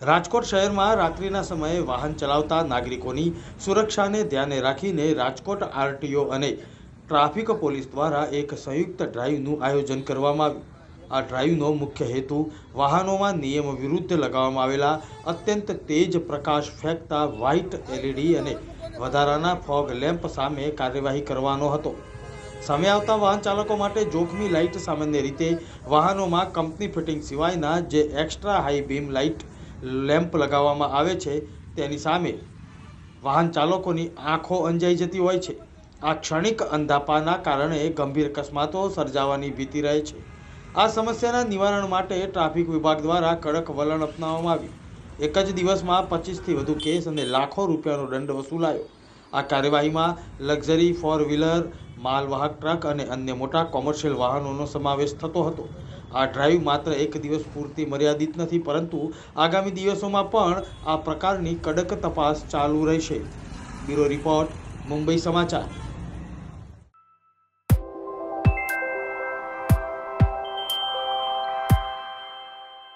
રાજકોટ શહેરમાં રાત્રિના સમયે વાહન ચલાવતા નાગરિકોની સુરક્ષાને ધ્યાને રાખીને રાજકોટ આરટીઓ અને ટ્રાફિક પોલીસ દ્વારા એક સંયુક્ત ડ્રાઈવનું આયોજન કરવામાં આવ્યું। આ ડ્રાઈવનો મુખ્ય હેતુ વાહનોમાં નિયમ વિરુદ્ધ લગાવવામાં આવેલા અત્યંત તેજ પ્રકાશ ફેંકતા વ્હાઇટ એલઈડી અને વધારાના ફોગ લેમ્પ સામે કાર્યવાહી કરવાનો હતો। સામે આવતા વાહન ચાલકો માટે જોખમી લાઇટ સામાન્ય રીતે વાહનોમાં કંપની ફિટિંગ સિવાયના જે extra high beam light lamp લગાવવામાં આવે છે તેની સામે વાહન ચાલકોની આંખો અંજાઈ જતી હોય છે। આ ક્ષણિક અંધાપાના કારણે ગંભીર અકસ્માતો સર્જાવાની ભીતિ રહે છે। આ સમસ્યાના નિવારણ માટે ટ્રાફિક વિભાગ દ્વારા કડક વલણ અપનાવવામાં આવ્યું। એક જ દિવસમાં 25થી વધુ કેસ અને લાખો રૂપિયાનો દંડ વસૂલાયો। આ કાર્યવાહીમાં લક્ઝરી ફોર વ્હીલર, માલવાહક ટ્રક અને અન્ય મોટા કોમર્શિયલ વાહનોનો સમાવેશ થતો હતો। આ ડ્રાઈવ માત્ર એક દિવસ પૂરતી મર્યાદિત નથી, પરંતુ આગામી દિવસોમાં પણ આ પ્રકારની કડક તપાસ ચાલુ રહેશે। બ્યુરો રિપોર્ટ, મુંબઈ સમાચાર।